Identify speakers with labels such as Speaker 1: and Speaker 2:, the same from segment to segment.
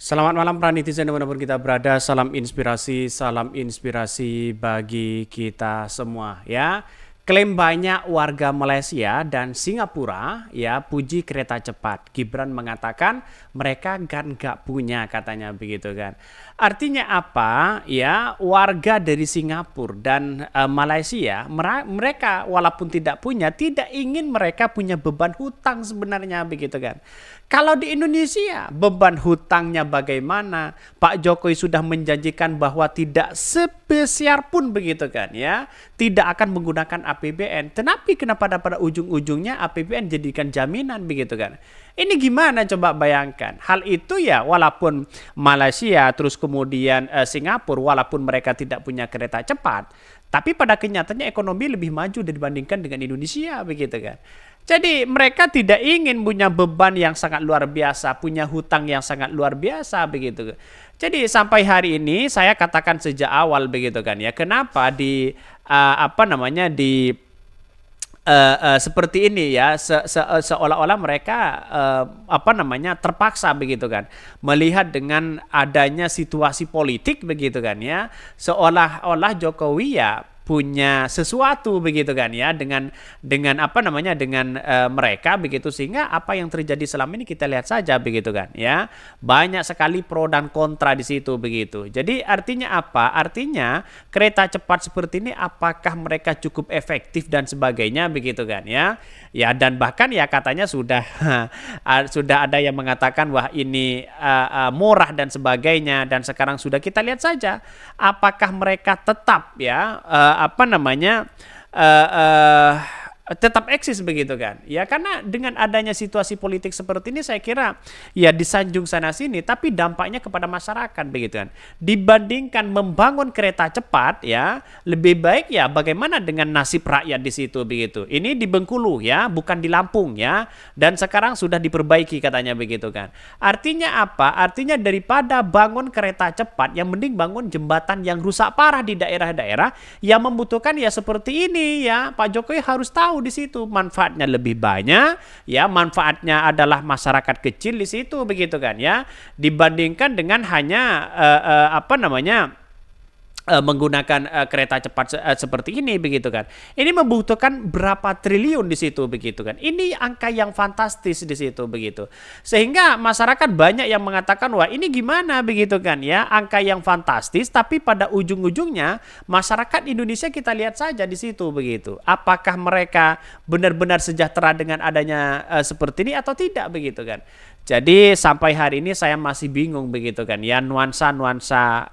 Speaker 1: Selamat malam para netizen dimanapun kita berada, salam inspirasi bagi kita semua ya. Klaim banyak warga Malaysia dan Singapura ya puji kereta cepat. Gibran mengatakan mereka kan nggak punya katanya begitu kan. Artinya apa ya, warga dari Singapura dan Malaysia mereka walaupun tidak punya, tidak ingin mereka punya beban hutang sebenarnya begitu kan. Kalau di Indonesia beban hutangnya bagaimana? Pak Jokowi sudah menjanjikan bahwa tidak sebesar pun begitu kan ya, tidak akan menggunakan APBN. Tetapi kenapa pada ujung-ujungnya APBN jadikan jaminan begitu kan? Ini gimana coba bayangkan. Hal itu ya walaupun Malaysia terus kemudian Singapura walaupun mereka tidak punya kereta cepat, tapi pada kenyataannya ekonomi lebih maju dibandingkan dengan Indonesia begitu kan. Jadi mereka tidak ingin punya beban yang sangat luar biasa, punya hutang yang sangat luar biasa begitu. Jadi sampai hari ini saya katakan sejak awal begitu kan ya. Kenapa di seperti ini ya, seolah-olah mereka terpaksa begitu kan, melihat dengan adanya situasi politik begitu kan ya, seolah-olah Jokowi ya punya sesuatu begitu kan ya dengan mereka begitu, sehingga apa yang terjadi selama ini kita lihat saja begitu kan ya, banyak sekali pro dan kontra di situ begitu. Jadi artinya apa? Artinya kereta cepat seperti ini apakah mereka cukup efektif dan sebagainya begitu kan ya. Ya, dan bahkan ya katanya sudah sudah ada yang mengatakan wah ini murah dan sebagainya, dan sekarang sudah kita lihat saja apakah mereka tetap ya tetap eksis begitu kan ya, karena dengan adanya situasi politik seperti ini saya kira ya disanjung sana sini, tapi dampaknya kepada masyarakat begitu kan. Dibandingkan membangun kereta cepat ya, lebih baik ya bagaimana dengan nasib rakyat di situ begitu. Ini di Bengkulu ya, bukan di Lampung ya, dan sekarang sudah diperbaiki katanya begitu kan. Artinya apa? Artinya daripada bangun kereta cepat, yang mending bangun jembatan yang rusak parah di daerah-daerah yang membutuhkan ya seperti ini ya. Pak Jokowi harus tahu di situ manfaatnya lebih banyak ya, manfaatnya adalah masyarakat kecil di situ begitu kan ya, dibandingkan dengan hanya menggunakan kereta cepat seperti ini begitu kan. Ini membutuhkan berapa triliun di situ begitu kan. Ini angka yang fantastis di situ begitu. Sehingga masyarakat banyak yang mengatakan wah ini gimana begitu kan ya, angka yang fantastis, tapi pada ujung-ujungnya masyarakat Indonesia kita lihat saja di situ begitu. Apakah mereka benar-benar sejahtera dengan adanya seperti ini atau tidak begitu kan. Jadi sampai hari ini saya masih bingung begitu kan ya, nuansa-nuansa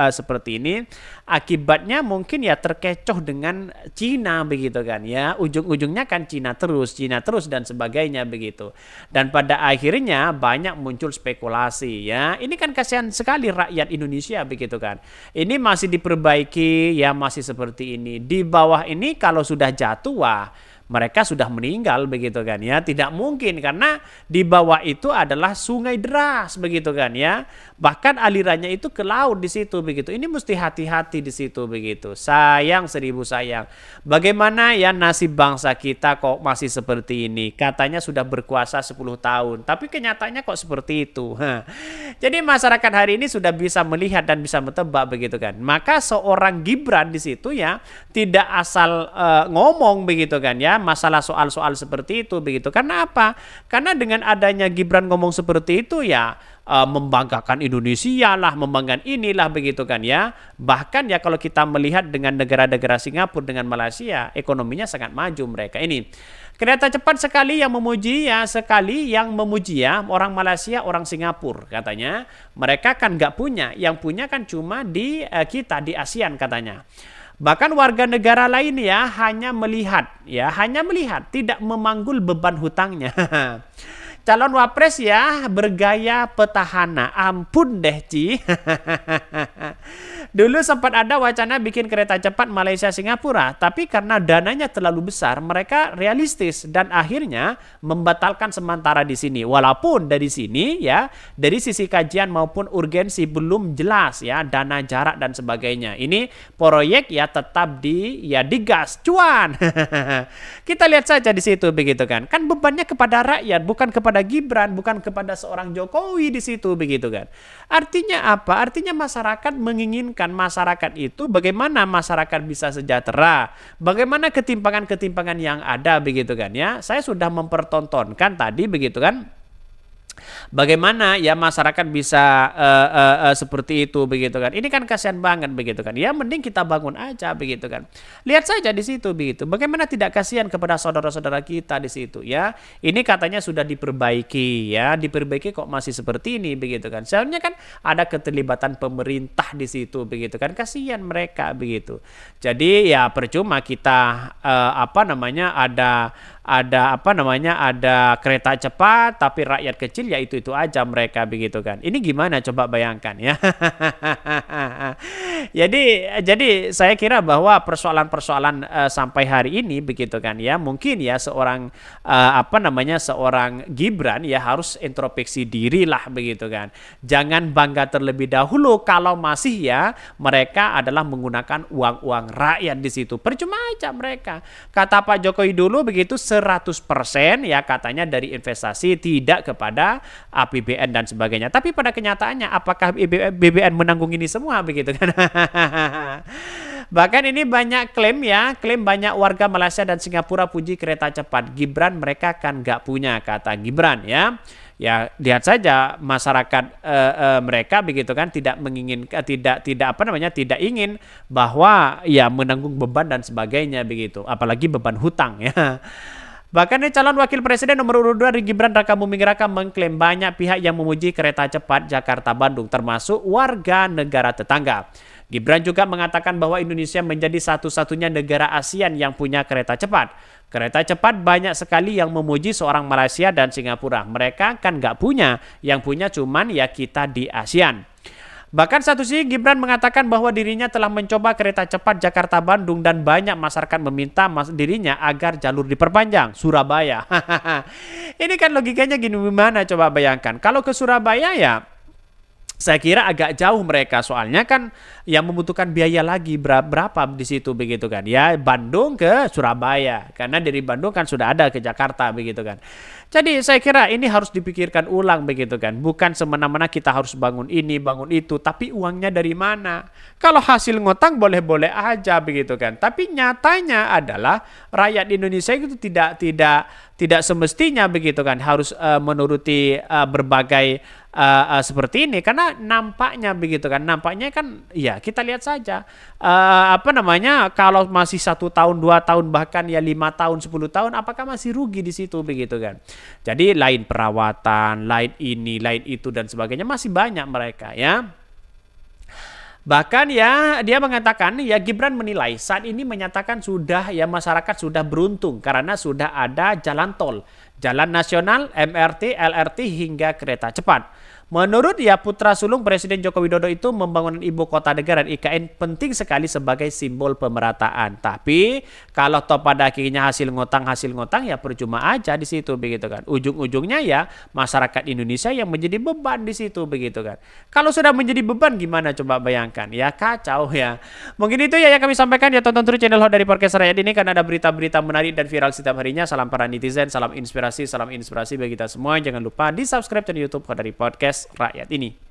Speaker 1: seperti ini akibatnya mungkin ya terkecoh dengan Cina begitu kan ya, ujung-ujungnya kan Cina terus dan sebagainya begitu, dan pada akhirnya banyak muncul spekulasi ya. Ini kan kasihan sekali rakyat Indonesia begitu kan, ini masih diperbaiki ya, masih seperti ini, di bawah ini kalau sudah jatuh wah mereka sudah meninggal begitu kan ya, tidak mungkin karena di bawah itu adalah sungai deras begitu kan ya, bahkan alirannya itu ke laut di situ begitu. Ini mesti hati-hati di situ begitu. Sayang, seribu sayang, bagaimana ya nasib bangsa kita kok masih seperti ini. Katanya sudah berkuasa 10 tahun tapi kenyataannya kok seperti itu. Jadi masyarakat hari ini sudah bisa melihat dan bisa menebak begitu kan. Maka seorang Gibran di situ ya tidak asal ngomong begitu kan ya, masalah soal-soal seperti itu begitu. Karena apa? Karena dengan adanya Gibran ngomong seperti itu ya membanggakan Indonesia lah, membanggakan inilah begitu kan ya. Bahkan ya kalau kita melihat dengan negara-negara Singapura dengan Malaysia, ekonominya sangat maju mereka. Ini kereta cepat sekali yang memuji ya orang Malaysia, orang Singapura katanya. Mereka kan nggak punya, yang punya kan cuma di kita di ASEAN katanya. Bahkan warga negara lain ya hanya melihat, tidak memanggul beban hutangnya. Calon wapres ya bergaya petahana, ampun deh Ci. Dulu sempat ada wacana bikin kereta cepat Malaysia Singapura, tapi karena dananya terlalu besar, mereka realistis dan akhirnya membatalkan sementara di sini. Walaupun dari sini ya, dari sisi kajian maupun urgensi belum jelas ya, dana jarak dan sebagainya. Ini proyek ya tetap digas cuan. Kita lihat saja di situ begitu kan. Kan bebannya kepada rakyat bukan kepada kepada Gibran, bukan kepada seorang Jokowi di situ begitu kan. Artinya apa? Artinya masyarakat menginginkan masyarakat itu bagaimana masyarakat bisa sejahtera, bagaimana ketimpangan-ketimpangan yang ada begitu kan ya. Saya sudah mempertontonkan tadi begitu kan. Bagaimana ya masyarakat bisa seperti itu begitu kan. Ini kan kasihan banget begitu kan. Ya mending kita bangun aja begitu kan. Lihat saja di situ begitu. Bagaimana tidak kasihan kepada saudara-saudara kita di situ ya. Ini katanya sudah diperbaiki ya. Diperbaiki kok masih seperti ini begitu kan. Sebenarnya kan ada keterlibatan pemerintah di situ begitu kan. Kasihan mereka begitu. Jadi ya percuma kita ada kereta cepat tapi rakyat kecil ya itu aja mereka begitu kan. Ini gimana coba bayangkan ya. Jadi saya kira bahwa persoalan-persoalan sampai hari ini begitu kan ya, mungkin ya seorang seorang Gibran ya harus introspeksi diri lah begitu kan. Jangan bangga terlebih dahulu kalau masih ya mereka adalah menggunakan uang rakyat di situ. Percuma aja mereka. Kata Pak Jokowi dulu begitu 100% ya katanya dari investasi tidak kepada APBN dan sebagainya. Tapi pada kenyataannya apakah BBN menanggung ini semua begitu kan? Bahkan ini banyak klaim banyak warga Malaysia dan Singapura puji kereta cepat. Gibran mereka kan nggak punya, kata Gibran ya. Ya lihat saja masyarakat mereka begitu kan tidak menginginkan tidak ingin bahwa ya menanggung beban dan sebagainya begitu, apalagi beban hutang ya. Bahkan calon wakil presiden nomor urut 2 Gibran Raka Buming Raka mengklaim banyak pihak yang memuji kereta cepat Jakarta-Bandung termasuk warga negara tetangga. Gibran juga mengatakan bahwa Indonesia menjadi satu-satunya negara ASEAN yang punya kereta cepat. Kereta cepat banyak sekali yang memuji seorang Malaysia dan Singapura. Mereka kan nggak punya, yang punya cuman ya kita di ASEAN. Bahkan satu sisi Gibran mengatakan bahwa dirinya telah mencoba kereta cepat Jakarta-Bandung dan banyak masyarakat meminta dirinya agar jalur diperpanjang. Surabaya. Ini kan logikanya gimana coba bayangkan. Kalau ke Surabaya ya saya kira agak jauh mereka, soalnya kan yang membutuhkan biaya lagi berapa di situ begitu kan ya, Bandung ke Surabaya, karena dari Bandung kan sudah ada ke Jakarta begitu kan. Jadi saya kira ini harus dipikirkan ulang begitu kan, bukan semena-mena kita harus bangun ini bangun itu, tapi uangnya dari mana? Kalau hasil ngutang boleh-boleh aja begitu kan, tapi nyatanya adalah rakyat Indonesia itu tidak semestinya begitu kan harus menuruti berbagai seperti ini, karena nampaknya begitu kan, nampaknya kan ya kita lihat saja kalau masih 1 tahun 2 tahun bahkan ya 5 tahun 10 tahun apakah masih rugi di situ begitu kan. Jadi lain perawatan, lain ini, lain itu dan sebagainya masih banyak mereka ya. Bahkan ya dia mengatakan ya Gibran menilai saat ini menyatakan sudah ya masyarakat sudah beruntung karena sudah ada jalan tol, jalan nasional, MRT, LRT hingga kereta cepat. Menurut ya putra sulung Presiden Joko Widodo itu membangun ibu kota negara dan IKN penting sekali sebagai simbol pemerataan. Tapi kalau toh pada akhirnya hasil ngutang ya percuma aja di situ begitu kan. Ujung-ujungnya ya masyarakat Indonesia yang menjadi beban di situ begitu kan. Kalau sudah menjadi beban gimana coba bayangkan ya, kacau ya. Mungkin itu ya yang kami sampaikan ya, tonton terus channel Hot dari Podcast Rakyat ini karena ada berita-berita menarik dan viral setiap harinya. Salam para netizen, salam inspirasi bagi kita semua. Jangan lupa di subscribe channel YouTube Hot dari Podcast Rakyat ini.